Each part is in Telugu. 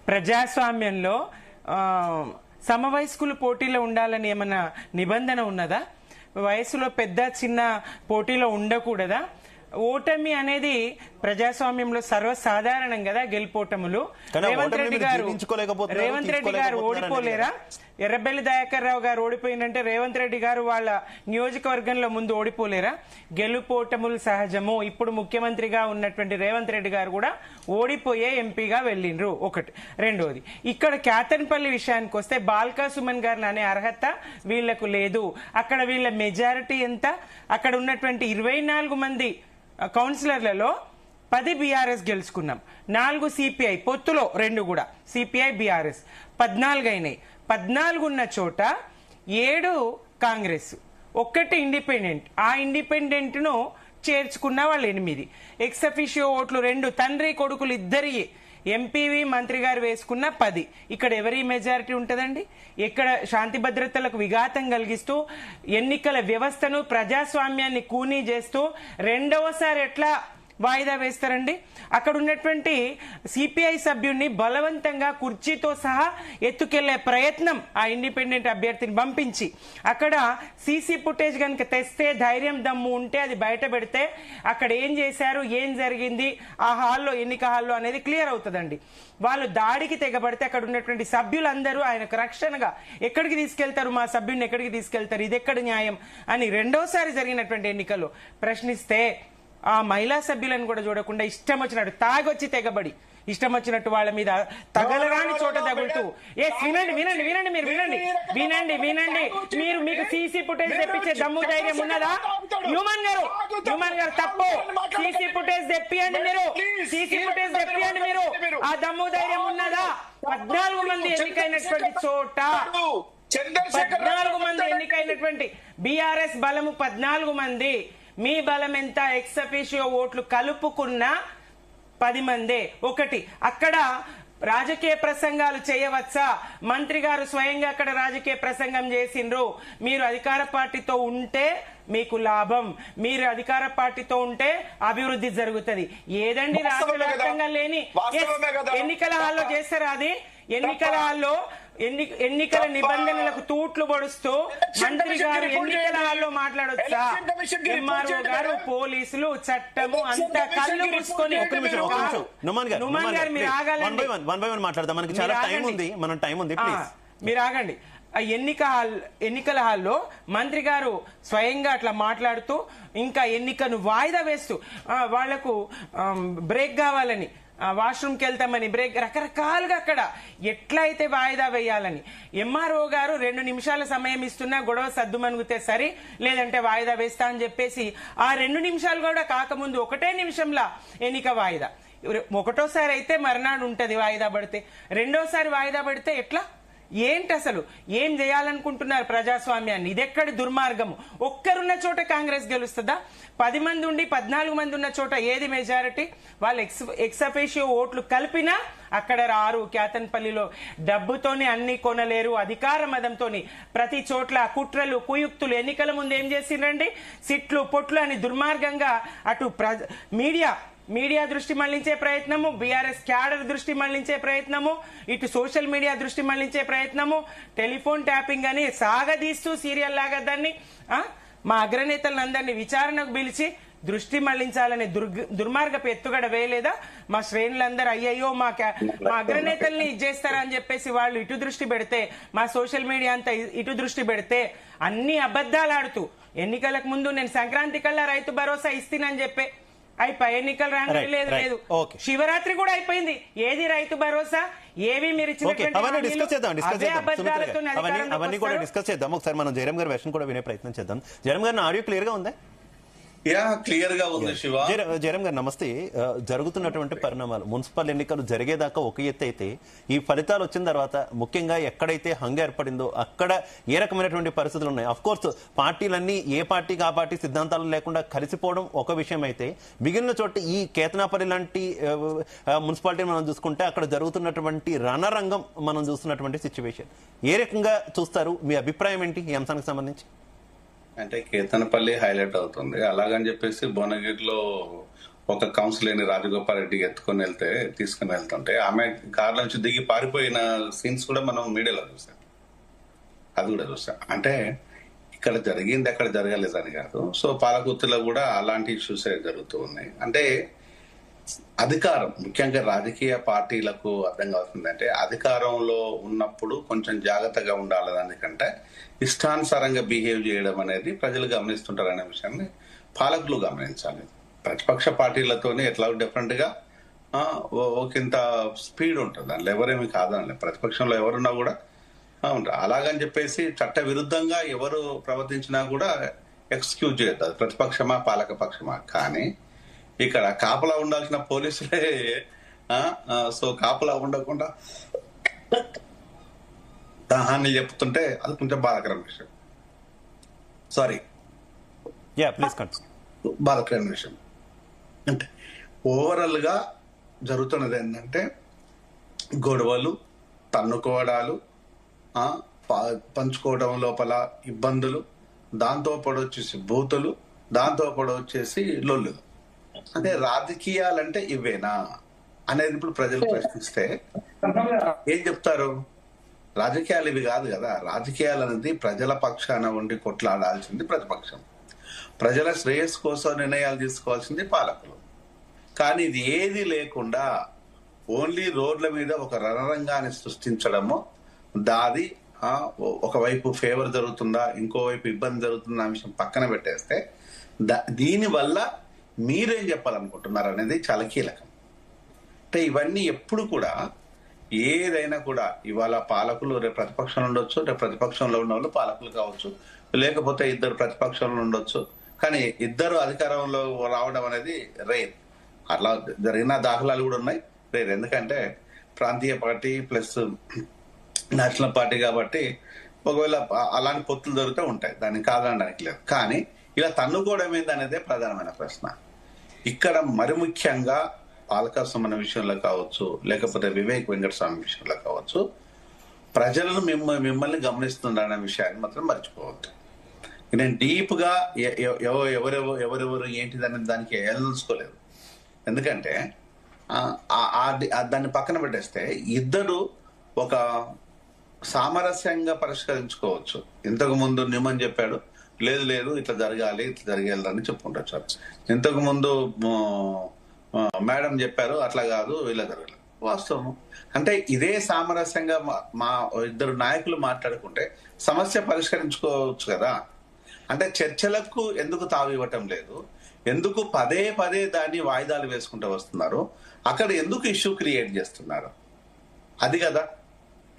ప్రజాస్వామ్యంలో సమవయస్కులు పోటీలో ఉండాలని ఏమన్నా నిబంధన ఉన్నదా? వయసులో పెద్ద చిన్న పోటీలో ఉండకూడదా? ఓటమి అనేది ప్రజాస్వామ్యంలో సర్వసాధారణం కదా, గెలుపోటములు. రేవంత్ రెడ్డి గారు ఓడిపోలేరా? ఎర్రబెల్లి దయాకర్ రావు గారు ఓడిపోయిందంటే రేవంత్ రెడ్డి గారు వాళ్ళ నియోజకవర్గంలో ముందు ఓడిపోలేరా? గెలుపోటములు సహజము. ఇప్పుడు ముఖ్యమంత్రిగా ఉన్నటువంటి రేవంత్ రెడ్డి గారు కూడా ఓడిపోయే ఎంపీగా వెళ్ళిండ్రు. ఒకటి. రెండోది, ఇక్కడ కేతన్పల్లి విషయానికి వస్తే బాల్కా సుమన్ గారిని అనే అర్హత వీళ్లకు లేదు. అక్కడ వీళ్ళ మెజారిటీ ఎంత? అక్కడ ఉన్నటువంటి 24 మంది కౌన్సిలర్లలో 10 బీఆర్ఎస్ గెలుచుకున్నాం, 4 సిపిఐ, పొత్తులో 2 కూడా సిపిఐ బీఆర్ఎస్, 14 అయినాయి. 14 ఉన్న చోట 7 కాంగ్రెస్, 1 ఇండిపెండెంట్. ఆ ఇండిపెండెంట్ ను చేర్చుకున్న వాళ్ళు 8. ఎక్స్ అఫిషియో ఓట్లు 2 తండ్రి కొడుకులు ఇద్దరి ఎంపీవి మంత్రి గారు వేసుకున్న 10. ఇక్కడ ఎవరి మెజారిటీ ఉంటుందండి? ఇక్కడ శాంతి భద్రతలకు విఘాతం కలిగిస్తూ ఎన్నికల వ్యవస్థను ప్రజాస్వామ్యాన్ని కూనీ చేస్తూ రెండవసారి ఎట్లా వాయిదా వేస్తారండి? అక్కడ ఉన్నటువంటి సిపిఐ సభ్యుడిని బలవంతంగా కుర్చీతో సహా ఎత్తుకెళ్లే ప్రయత్నం ఆ ఇండిపెండెంట్ అభ్యర్థిని పంపించి, అక్కడ సీసీ ఫుటేజ్ కనుక తెస్తే, ధైర్యం దమ్ము ఉంటే అది బయట పెడితే అక్కడ ఏం చేశారు, ఏం జరిగింది ఆ హాల్లో, ఎన్నిక హాల్లో అనేది క్లియర్ అవుతుందండి. వాళ్ళు దాడికి తెగబడితే అక్కడ ఉన్నటువంటి సభ్యులందరూ ఆయనకు రక్షణగా ఎక్కడికి తీసుకెళ్తారు, మా సభ్యుడిని ఎక్కడికి తీసుకెళ్తారు, ఇది ఎక్కడ న్యాయం అని రెండోసారి జరిగినటువంటి ఎన్నికల్లో ప్రశ్నిస్తే ఆ మహిళా సభ్యులను కూడా చూడకుండా ఇష్టం వచ్చినట్టు తాగొచ్చి తెగబడి ఇష్టం వచ్చినట్టు వాళ్ళ మీద తగలరాని చోట తగులుతూ వినండి వినండి వినండి మీరు వినండి వినండి వినండి మీరు మీకు సీసీ ఫుటేజ్ తెప్పించే దమ్ము ధైర్యం ఉన్నదా? హ్యూమన్ గారు తప్పు. సీసీ ఫుటేజ్ తెప్పియండి, మీరు సీసీ ఫుటేజ్ తెప్పియండి. మీరు ఆ దమ్ము ధైర్యం ఉన్నదా? 14 మంది ఎన్నికైనటువంటి చోట 14 మంది ఎన్నికైనటువంటి బీఆర్ఎస్ బలము 14 మంది, మీ బలం ఎంత? ఎక్స్ అఫిషియో ఓట్లు కలుపుకున్న 10 మందే. ఒకటి, అక్కడ రాజకీయ ప్రసంగాలు చేయవచ్చా? మంత్రి గారు స్వయంగా అక్కడ రాజకీయ ప్రసంగం చేసిండ్రు. మీరు అధికార పార్టీతో ఉంటే మీకు లాభం, మీరు అధికార పార్టీతో ఉంటే అభివృద్ధి జరుగుతుంది. ఏదండి రాష్ట్ర వ్యాప్తంగా లేని ఎన్నికల హాల్లో చేస్తారా? అది ఎన్నికల హాల్లో ఎన్నికల నిబంధనలకు తూట్లు పొడుస్తూ మంత్రి గారు ఎన్నికల హాల్లో మాట్లాడొచ్చా? ఎంఆర్ఓ గారు, పోలీసులు, చట్టము అంతా కళ్ళు మూసుకొని మీరు ఆగాలండి, మీరు ఆగండి. ఎన్నికల హాల్లో మంత్రి గారు స్వయంగా అట్లా మాట్లాడుతూ ఇంకా ఎన్నికను వాయిదా వేస్తూ వాళ్లకు బ్రేక్ కావాలని, వాష్రూమ్కి వెళ్తామని బ్రేక్, రకరకాలుగా అక్కడ ఎట్లయితే వాయిదా వేయాలని ఎంఆర్ఓ గారు 2 నిమిషాల సమయం ఇస్తున్నా గొడవ సద్దుమణుగుతే సరి, లేదంటే వాయిదా వేస్తా అని చెప్పేసి ఆ 2 నిమిషాలు కూడా కాకముందు 1 నిమిషంలా ఎన్నిక వాయిదా. ఒకటోసారి అయితే మర్నాడు ఉంటది వాయిదా పడితే, రెండోసారి వాయిదా పడితే ఎట్లా? ఏంటి అసలు ఏం చేయాలనుకుంటున్నారు ప్రజాస్వామ్యాన్ని? ఇదెక్కడి దుర్మార్గము? ఒక్కరున్న చోట కాంగ్రెస్ గెలుస్తుందా? 10 మంది ఉండి 14 మంది ఉన్న చోట ఏది మెజారిటీ? వాళ్ళు ఎక్స్ అఫిషియో ఓట్లు కలిపినా అక్కడ రారు. కేతన్పల్లిలో డబ్బుతోని అన్ని కొనలేరు. అధికార మదంతోని ప్రతి చోట్ల కుట్రలు, కుయుక్తులు. ఎన్నికల ముందు ఏం చేసిండ్రండి? సిట్లు, పొట్లు అని దుర్మార్గంగా అటు మీడియా దృష్టి మళ్లించే ప్రయత్నము, బీఆర్ఎస్ క్యాడర్ దృష్టి మళ్లించే ప్రయత్నము, ఇటు సోషల్ మీడియా దృష్టి మళ్లించే ప్రయత్నము, టెలిఫోన్ ట్యాపింగ్ అని సాగదీస్తూ సీరియల్ లాగా దాన్ని మా అగ్రనేతలందరినీ విచారణకు పిలిచి దృష్టి మళ్లించాలనే దుర్మార్గపు ఎత్తుగడ వేయలేదా? మా శ్రేణులందరూ అయ్యయ్యో మా అగ్రనేతల్ని చేస్తారా అని చెప్పేసి వాళ్ళు ఇటు దృష్టి పెడితే, మా సోషల్ మీడియా అంతా ఇటు దృష్టి పెడితే, అన్ని అబద్దాలు ఆడుతూ ఎన్నికలకు ముందు నేను సంక్రాంతి కల్లా రైతు భరోసా ఇస్తానని చెప్పే అయిపోయి ఎన్నికలు రాని లేదు. శివరాత్రి కూడా అయిపోయింది. ఏది రైతు భరోసా? ఏవి మీరు అవన్నీ కూడా డిస్కస్ చేద్దాం. ఒకసారి మనం జయరాం గారి వెర్షన్ కూడా వినే ప్రయత్నం చేద్దాం. జయరాం గారిని ఆడియో క్లియర్ గా ఉందా? క్లియర్ గా ఉంది. శివ జయరాం గారు నమస్తే. జరుగుతున్నటువంటి పరిణామాలు, మున్సిపల్ ఎన్నికలు జరిగేదాకా ఒక ఎత్తు అయితే, ఈ ఫలితాలు వచ్చిన తర్వాత ముఖ్యంగా ఎక్కడైతే హంగ ఏర్పడిందో అక్కడ ఏ రకమైనటువంటి పరిస్థితులు ఉన్నాయి? అఫ్ కోర్స్ పార్టీలన్నీ ఏ పార్టీకి ఆ పార్టీ సిద్ధాంతాలు లేకుండా కలిసిపోవడం ఒక విషయం అయితే, మిగిలిన చోట ఈ కేతనాపల్లి లాంటి మున్సిపాలిటీ మనం చూసుకుంటే అక్కడ జరుగుతున్నటువంటి రణరంగం మనం చూస్తున్నటువంటి సిచ్యువేషన్ ఏ రకంగా చూస్తారు? మీ అభిప్రాయం ఏంటి ఈ అంశానికి సంబంధించి? అంటే కేతనపల్లి హైలైట్ అవుతుంది. అలాగని చెప్పేసి భువనగిరిలో ఒక కౌన్సిలర్ని రాజగోపాల్ రెడ్డి తీసుకుని వెళ్తుంటే ఆమె కార్ నుంచి దిగి పారిపోయిన సీన్స్ కూడా మనం మీడియాలో చూసాం. అది కూడా చూసాం. అంటే ఇక్కడ జరిగింది అక్కడ జరగలేదని కాదు. సో పాలకుర్తిలో కూడా అలాంటి ఇష్యూస్ జరుగుతూ ఉన్నాయి. అంటే అధికారం, ముఖ్యంగా రాజకీయ పార్టీలకు అర్థం కావాల్సిందంటే అధికారంలో ఉన్నప్పుడు కొంచెం జాగ్రత్తగా ఉండాలి. దానికంటే ఇష్టానుసారంగా బిహేవ్ చేయడం అనేది ప్రజలు గమనిస్తుంటారు అనే విషయాన్ని పాలకులు గమనించాలి. ప్రతిపక్ష పార్టీలతోనే ఎట్లా డిఫరెంట్ గా ఒకంత స్పీడ్ ఉంటుంది. దానిలో ఎవరేమి కాదని, ప్రతిపక్షంలో ఎవరున్నా కూడా ఉంటారు. అలాగని చెప్పేసి చట్ట విరుద్ధంగా ఎవరు ప్రవర్తించినా కూడా ఎక్స్క్యూజ్ చేయొద్దు. ప్రతిపక్షమా పాలక పక్షమా. కానీ ఇక్కడ కాపలా ఉండాల్సిన పోలీసులే సో కాపలా ఉండకుండా హాని చెప్తుంటే అది కొంచెం బాధాకరమైన విషయం. సారీ, బాధాకరమైన విషయం. అంటే ఓవరాల్ గా జరుగుతున్నది ఏంటంటే గొడవలు, తన్నుకోవడాలు, పంచుకోవడం లోపల ఇబ్బందులు, దాంతో పాటు వచ్చేసి బూతులు, దాంతో పాటు వచ్చేసి లొల్లులు. అంటే రాజకీయాలంటే ఇవేనా అనేది ఇప్పుడు ప్రజలు ప్రశ్నిస్తే ఏం చెప్తారు? రాజకీయాలు ఇవి కాదు కదా. రాజకీయాలు అనేది ప్రజల పక్షాన ఉండి కొట్లాడాల్సింది ప్రతిపక్షం, ప్రజల శ్రేయస్సు కోసం నిర్ణయాలు తీసుకోవాల్సింది పాలకులు. కానీ ఇది ఏది లేకుండా ఓన్లీ రోడ్ల మీద ఒక రణరంగాన్ని సృష్టించడము, దాది ఒకవైపు ఫేవర్ జరుగుతుందా ఇంకోవైపు ఇబ్బంది జరుగుతుందా అనే విషయం పక్కన పెట్టేస్తే దీనివల్ల మీరేం చెప్పాలనుకుంటున్నారు అనేది చాలా కీలకం. అంటే ఇవన్నీ ఎప్పుడు కూడా ఏదైనా కూడా ఇవాళ పాలకులు రేపు ప్రతిపక్షంలో ఉండొచ్చు, రేపు ప్రతిపక్షంలో ఉన్న వాళ్ళు పాలకులు కావచ్చు, లేకపోతే ఇద్దరు ప్రతిపక్షంలో ఉండొచ్చు. కానీ ఇద్దరు అధికారంలో రావడం అనేది రేర్. అట్లా జరిగిన దాఖలాలు కూడా ఉన్నాయి. రేర్ ఎందుకంటే ప్రాంతీయ పార్టీ ప్లస్ నేషనల్ పార్టీ కాబట్టి ఒకవేళ అలాంటి పొత్తులు దొరికితే ఉంటాయి, దాన్ని కాదనడానికి లేదు. కానీ ఇలా తన్నుకోవడం ఏందనేదే ప్రధానమైన ప్రశ్న. ఇక్కడ మరి ముఖ్యంగా పాలక సుమన విషయంలో కావచ్చు, లేకపోతే వివేక్ వెంకటస్వామి విషయంలో కావచ్చు, ప్రజలను మిమ్మల్ని గమనిస్తున్నారనే విషయాన్ని మాత్రం మర్చిపోవద్దు. నేను డీప్ గా ఎవరెవరు ఏంటిదనే దానికి వెళ్ళదలుచుకోలేదు. ఎందుకంటే దాన్ని పక్కన పెట్టేస్తే ఇద్దరు ఒక సామరస్యంగా పరిష్కరించుకోవచ్చు. ఇంతకు ముందు నిమ్మని చెప్పాడు, లేదు లేదు ఇట్లా జరగాలి ఇట్లా జరిగేదని చెప్పుకుంటారు. ఇంతకు ముందు మేడం చెప్పారు అట్లా కాదు ఇలా జరగాలి. వాస్తవం. అంటే ఇదే సామరస్యంగా మా ఇద్దరు నాయకులు మాట్లాడుకుంటే సమస్య పరిష్కరించుకోవచ్చు కదా. అంటే చర్చలకు ఎందుకు తావు ఇవ్వటం లేదు, ఎందుకు పదే పదే దాన్ని వాయిదాలు వేసుకుంటూ వస్తున్నారు, అక్కడ ఎందుకు ఇష్యూ క్రియేట్ చేస్తున్నారు, అది కదా.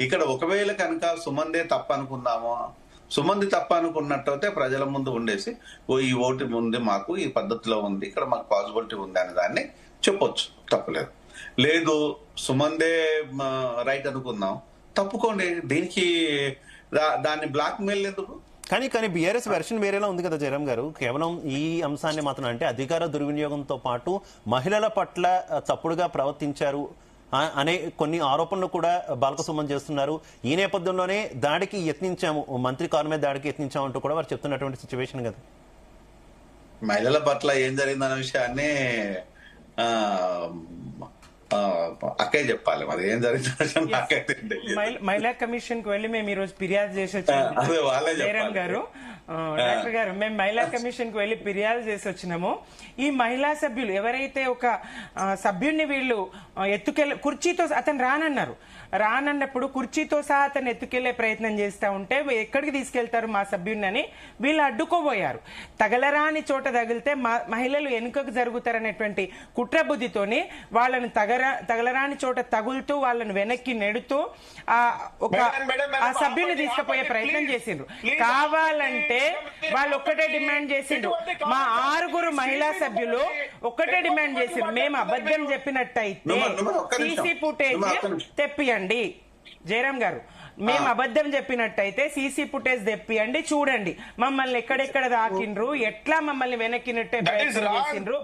ఇక్కడ ఒకవేళ కనుక సుమందే తప్ప అనుకుందామో, సుమంది తప్ప అనుకున్నట్టయితే ప్రజల ముందు ఉండేసి ఈ ఓటు ఉంది, మాకు ఈ పద్ధతిలో ఉంది, ఇక్కడ మాకు పాసిబిలిటీ ఉంది అనే దాన్ని చెప్పొచ్చు, తప్పలేదు. లేదు సుమందే రైట్ అనుకుందాం, తప్పుకోండి. దీనికి దాన్ని బ్లాక్ మెయిల్ ఎందుకు? కానీ బీఆర్ఎస్ వెర్షన్ వేరేలా ఉంది కదా జయరాం గారు. కేవలం ఈ అంశాన్ని మాత్రం అంటే అధికార దుర్వినియోగంతో పాటు మహిళల పట్ల తప్పుడుగా ప్రవర్తించారు అనే కొన్ని ఆరోపణలు కూడా బాలకసుమన్ చేస్తున్నారు. ఈ నేపథ్యంలోనే దాడికి యత్నించాము, మంత్రి కారు మీద దాడికి యత్నించాము అంటూ కూడా వారు చెప్తున్నటువంటి సిచ్యువేషన్ కదా. మహిళల పట్ల ఏం జరిగిందన్న విషయాన్ని అక్కే చెప్పాలి. మరి ఏం జరిగింది మహిళా కమిషన్ కు వెళ్ళి మేము ఈ రోజు ఫిర్యాదు చేసి వచ్చాము జయరాం గారు. డాక్టర్ గారు, మేము మహిళా కమిషన్ కు వెళ్ళి ఫిర్యాదు చేసి వచ్చినాము. ఈ మహిళా సభ్యులు ఎవరైతే ఒక సభ్యుడిని వీళ్ళు కుర్చీతో అతను రానన్నప్పుడు కుర్చీతో సహా అతను ఎత్తుకెళ్లే ప్రయత్నం చేస్తా ఉంటే ఎక్కడికి తీసుకెళ్తారు మా సభ్యుడిని అని వీళ్ళు అడ్డుకోబోయారు. తగలరాని చోట తగిలితే మహిళలు వెనుకకు జరుగుతారనేటువంటి కుట్ర బుద్ధితోని వాళ్ళని తగలరాని చోట తగులుతూ వాళ్ళని వెనక్కి నెడుతూ ఆ సభ్యుని తీసుకుపోయే ప్రయత్నం చేసిండ్రు. కావాలంటే వాళ్ళు ఒక్కటే డిమాండ్ చేసిండ్రు, మా 6 మహిళా సభ్యులు ఒక్కటే డిమాండ్ చేసిండ్రు, మేము అబద్ధం చెప్పినట్టయితే సీసీ ఫుటేజ్ తెప్పియండి. జయరాం గారు, మేము అబద్ధం చెప్పినట్టయితే సీసీ ఫుటేజ్ తెప్పియండి, చూడండి మమ్మల్ని ఎక్కడెక్కడ దాకిండ్రు, ఎట్లా మమ్మల్ని వెనక్కి నెట్టే ప్రయత్నం చేసిండ్రు,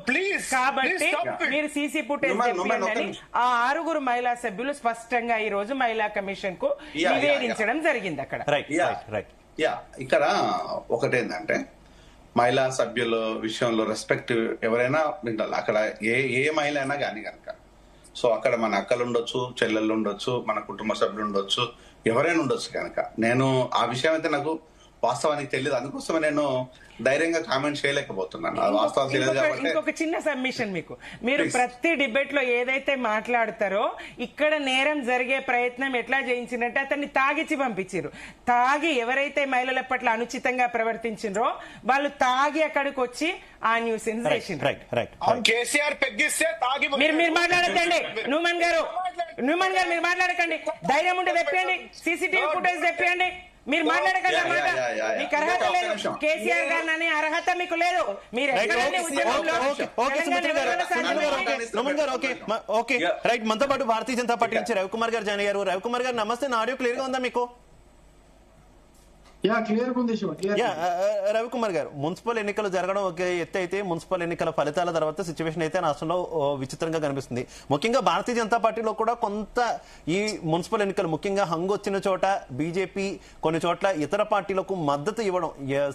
కాబట్టి మీరు సీసీ ఫుటేజ్ తెప్పియండి అని ఆ 6 మహిళా సభ్యులు స్పష్టంగా ఈ రోజు మహిళా కమిషన్ కు నివేదించడం జరిగింది. అక్కడ ఇక్కడ ఒకటేంటంటే మహిళా సభ్యుల విషయంలో రెస్పెక్ట్ ఎవరైనా ఉండాలి అక్కడ. ఏ మహిళ అయినా కానీ కనుక. సో అక్కడ మన అక్కలు ఉండొచ్చు, చెల్లెళ్ళు ఉండొచ్చు, మన కుటుంబ సభ్యులు ఉండొచ్చు, ఎవరైనా ఉండొచ్చు కనుక. నేను ఆ విషయం అయితే నాకు వాస్తవానికి తెలియదు, అందుకోసమే నేను ధైర్యంగా కామెంట్ చేయలేకపోతున్నాను. వాస్తవం తెలియదు కాబట్టి. ఇంకొక చిన్న సబ్మిషన్ మీకు, మీరు ప్రతి డిబేట్ లో ఏదైతే మాట్లాడతారో ఇక్కడ నేరం జరిగే ప్రయత్నం ఎట్లా చేయించిందంటే అతన్ని తాగిచ్చి పంపించారు. తాగి ఎవరైతే మహిళల పట్ల అనుచితంగా ప్రవర్తించారో వాళ్ళు తాగి అక్కడికి వచ్చి ఆ న్యూస్ చేసిండ్రు. కేసీఆర్ పెగ్గిస్తే తాగి మీరు మాట్లాడకండి. న్యూమన్ గారు మీరు మాట్లాడకండి. ధైర్యం ఉంటే తెప్పండి, సీసీటీవీ ఫుటేజ్ తెప్పండి. మీరు మాట్లాడకండి. మీకు అర్హత లేదు. కేసీఆర్ గారు అనే అర్హత మీకు లేదు. మీరు మనతో పాటు భారతీయ జనతా పార్టీ నుంచి రవికుమార్ గారు జాయిన్ అయ్యారు. రవికుమార్ గారు నమస్తే. నా ఆడియో క్లియర్ గా ఉందా మీకు? రవికుమార్ గారు, మున్సిపల్ ఎన్నికలు జరగడం ఒక ఎత్తు అయితే మున్సిపల్ ఎన్నికల ఫలితాల తర్వాత సిచ్యువేషన్ అయితే రాష్ట్రంలో విచిత్రంగా కనిపిస్తుంది. ముఖ్యంగా భారతీయ జనతా పార్టీలో కూడా కొంత ఈ మున్సిపల్ ఎన్నికలు ముఖ్యంగా హంగు వచ్చిన చోట బీజేపీ కొన్ని చోట్ల ఇతర పార్టీలకు మద్దతు ఇవ్వడం,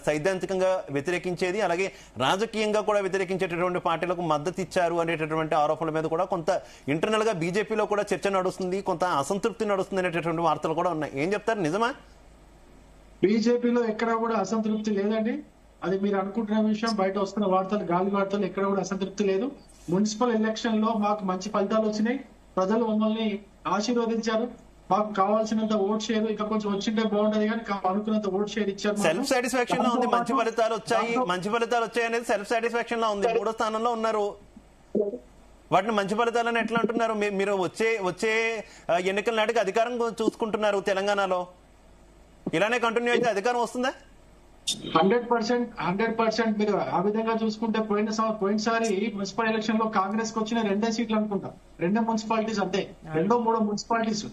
సైద్ధాంతికంగా వ్యతిరేకించేది అలాగే రాజకీయంగా కూడా వ్యతిరేకించేటటువంటి పార్టీలకు మద్దతు ఇచ్చారు అనేటటువంటి ఆరోపణల మీద కూడా కొంత ఇంటర్నల్ గా బీజేపీలో కూడా చర్చ నడుస్తుంది, కొంత అసంతృప్తి నడుస్తుంది అనేటటువంటి వార్తలు కూడా ఉన్నాయి. ఏం చెప్తారు, నిజమా? బీజేపీలో ఎక్కడ కూడా అసంతృప్తి లేదండి. అది మీరు అనుకుంటున్న విషయం. బయట వస్తున్న వార్తలు, గాలి వార్తలు, ఎక్కడ కూడా అసంతృప్తి లేదు. మున్సిపల్ ఎలక్షన్ లో మాకు మంచి ఫలితాలు వచ్చినాయి. ప్రజలు మమ్మల్ని ఆశీర్వదించారు. మాకు కావాల్సినంత ఓట్ షేర్ ఇంకా కొంచెం వచ్చింటే బాగుంటది కానీ అనుకున్నంత ఓట్ షేర్ ఇచ్చారు. సెల్ఫ్ సాటిస్ఫాక్షన్ లో ఉంది. మంచి ఫలితాలు వచ్చాయి అనేది సెల్ఫ్ సాటిస్ఫాక్షన్ లో ఉంది. 3వ స్థానంలో ఉన్నారు. వాటిని మంచి ఫలితాలని ఎట్లా అంటున్నారు? మీరు వచ్చే ఎన్నికల నాటికి అధికారం చూసుకుంటున్నారు తెలంగాణలో. ఇలానే కంటిన్యూ అయితే అధికారం వస్తుందా? 100% మీరు ఆ విధంగా చూసుకుంటే పోయినసారి మున్సిపల్ ఎలక్షన్ లో కాంగ్రెస్ కి వచ్చిన 2 సీట్లు అనుకుంటా. 2 మున్సిపాలిటీస్ అంతే, 2-3 మున్సిపాలిటీస్.